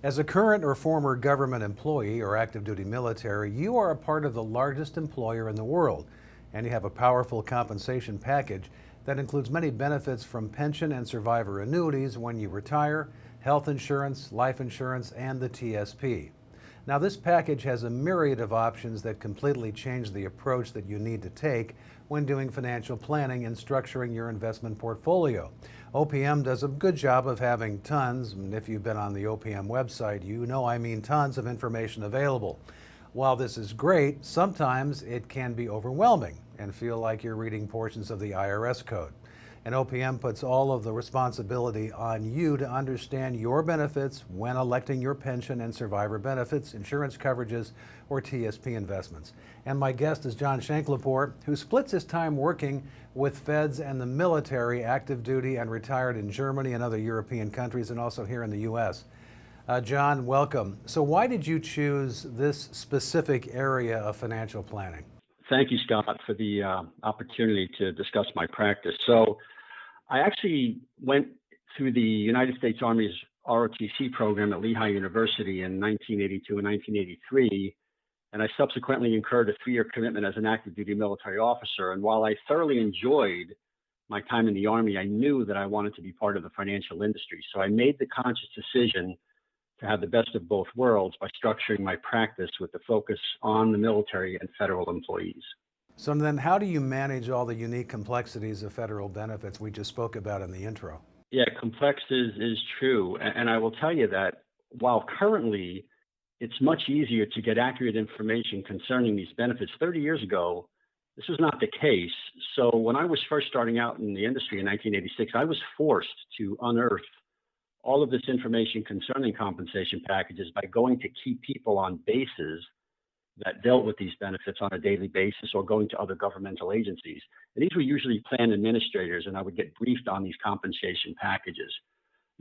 As a current or former government employee or active duty military, you are a part of the largest employer in the world, and you have a powerful compensation package that includes many benefits from pension and survivor annuities when you retire, health insurance, life insurance, and the TSP. Now, this package has a myriad of options that completely change the approach that you need to take when doing financial planning and structuring your investment portfolio. OPM does a good job of having tons, and if you've been on the OPM website, you know I mean tons of information available. While this is great, sometimes it can be overwhelming and feel like you're reading portions of the IRS code. And OPM puts all of the responsibility on you to understand your benefits when electing your pension and survivor benefits, insurance coverages, or TSP investments. And my guest is John Sciancalepore, who splits his time working with feds and the military, active duty and retired in Germany and other European countries, and also here in the U.S. John, welcome. So why did you choose this specific area of financial planning? Thank you, Scott, for the opportunity to discuss my practice. So I actually went through the United States Army's ROTC program at Lehigh University in 1982 and 1983, and I subsequently incurred a 3-year commitment as an active duty military officer. And while I thoroughly enjoyed my time in the Army, I knew that I wanted to be part of the financial industry. So I made the conscious decision to have the best of both worlds by structuring my practice with the focus on the military and federal employees. So then how do you manage all the unique complexities of federal benefits we just spoke about in the intro? Yeah, complex is true. And I will tell you that while currently it's much easier to get accurate information concerning these benefits, 30 years ago, this was not the case. So when I was first starting out in the industry in 1986, I was forced to unearth all of this information concerning compensation packages by going to key people on bases that dealt with these benefits on a daily basis or going to other governmental agencies. And these were usually plan administrators, and I would get briefed on these compensation packages.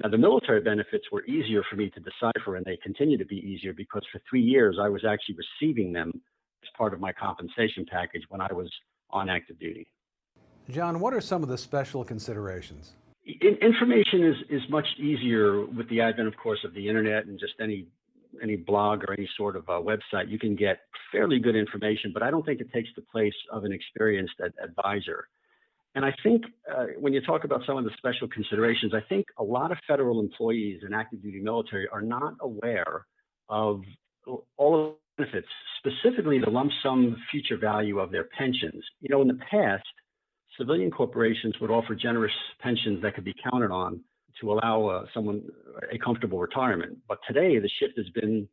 Now, the military benefits were easier for me to decipher, and they continue to be easier because for 3 years I was actually receiving them as part of my compensation package when I was on active duty. John, what are some of the special considerations? Information is much easier with the advent, of course, of the internet and just any blog or any sort of website. You can get fairly good information, but I don't think it takes the place of an experienced advisor. And I think when you talk about some of the special considerations, I think a lot of federal employees and active duty military are not aware of all of the benefits, specifically the lump sum future value of their pensions. You know, in the past, civilian corporations would offer generous pensions that could be counted on to allow someone a comfortable retirement. But today, the shift has been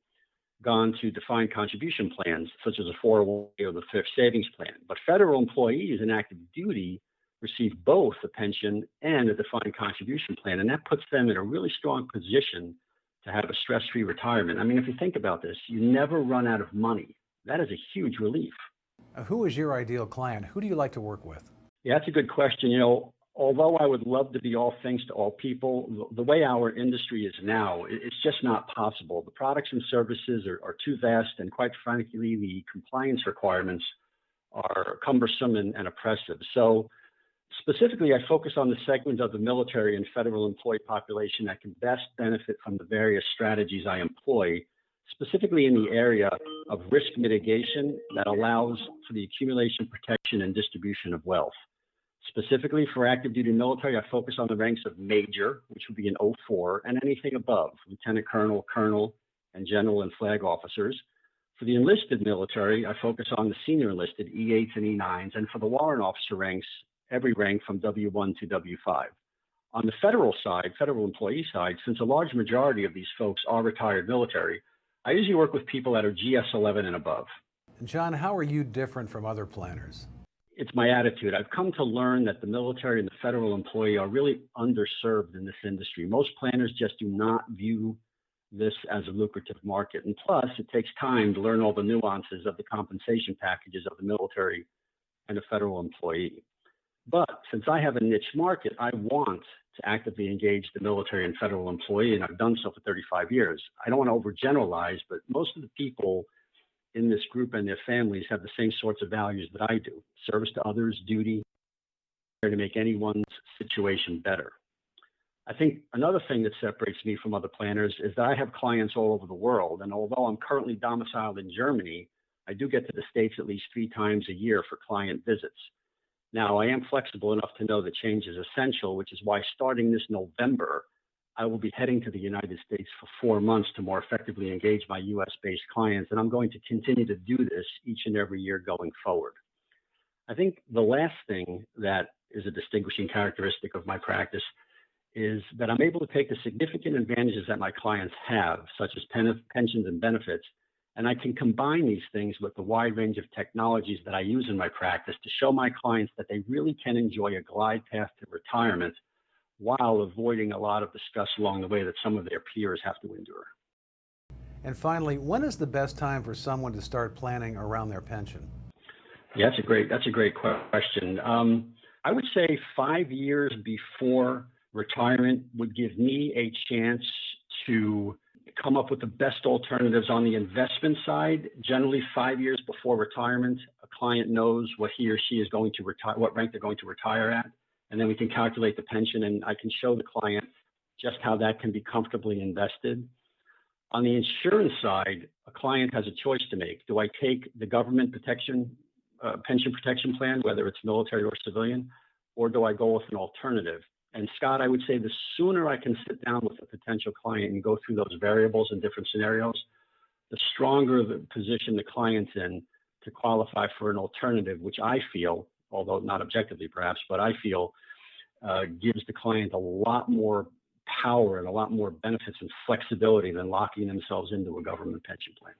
gone to defined contribution plans, such as a 401k or the thrift savings plan. But federal employees in active duty receive both a pension and a defined contribution plan, and that puts them in a really strong position to have a stress-free retirement. I mean, if you think about this, you never run out of money. That is a huge relief. Who is your ideal client? Who do you like to work with? Yeah, that's a good question. You know, although I would love to be all things to all people, the way our industry is now, it's just not possible. The products and services are too vast, and quite frankly, the compliance requirements are cumbersome and oppressive. So specifically, I focus on the segment of the military and federal employee population that can best benefit from the various strategies I employ, specifically in the area of risk mitigation that allows for the accumulation, protection, and distribution of wealth. Specifically for active duty military, I focus on the ranks of major, which would be an 04, and anything above, lieutenant colonel, colonel, and general and flag officers. For the enlisted military, I focus on the senior enlisted, E8s and E9s, and for the warrant officer ranks, every rank from W1 to W5. On the federal side, federal employee side, since a large majority of these folks are retired military, I usually work with people that are GS11 and above. John, how are you different from other planners? It's my attitude. I've come to learn that the military and the federal employee are really underserved in this industry. Most planners just do not view this as a lucrative market. And plus, it takes time to learn all the nuances of the compensation packages of the military and the federal employee. But since I have a niche market, I want to actively engage the military and federal employee, and I've done so for 35 years. I don't want to overgeneralize, but most of the people in this group and their families have the same sorts of values that I do: service to others, duty, to make anyone's situation better. I think another thing that separates me from other planners is that I have clients all over the world. And although I'm currently domiciled in Germany, I do get to the States at least 3 times a year for client visits. Now, I am flexible enough to know that change is essential, which is why starting this November, I will be heading to the United States for 4 months to more effectively engage my US based clients. And I'm going to continue to do this each and every year going forward. I think the last thing that is a distinguishing characteristic of my practice is that I'm able to take the significant advantages that my clients have, such as pensions and benefits, and I can combine these things with the wide range of technologies that I use in my practice to show my clients that they really can enjoy a glide path to retirement while avoiding a lot of the stress along the way that some of their peers have to endure. And finally, when is the best time for someone to start planning around their pension? Yeah, that's a great question. I would say 5 years before retirement would give me a chance to come up with the best alternatives on the investment side. Generally, 5 years before retirement, a client knows what he or she is going to retire, what rank they're going to retire at, and then we can calculate the pension, and I can show the client just how that can be comfortably invested. On the insurance side, a client has a choice to make. Do I take the government pension protection plan, whether it's military or civilian, or do I go with an alternative? And Scott, I would say the sooner I can sit down with a potential client and go through those variables in different scenarios, the stronger the position the client's in to qualify for an alternative, which I feel, although not objectively perhaps, but I feel gives the client a lot more power and a lot more benefits and flexibility than locking themselves into a government pension plan.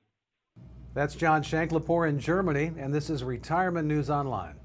That's John Sciancalepore in Germany, and this is Retirement News Online.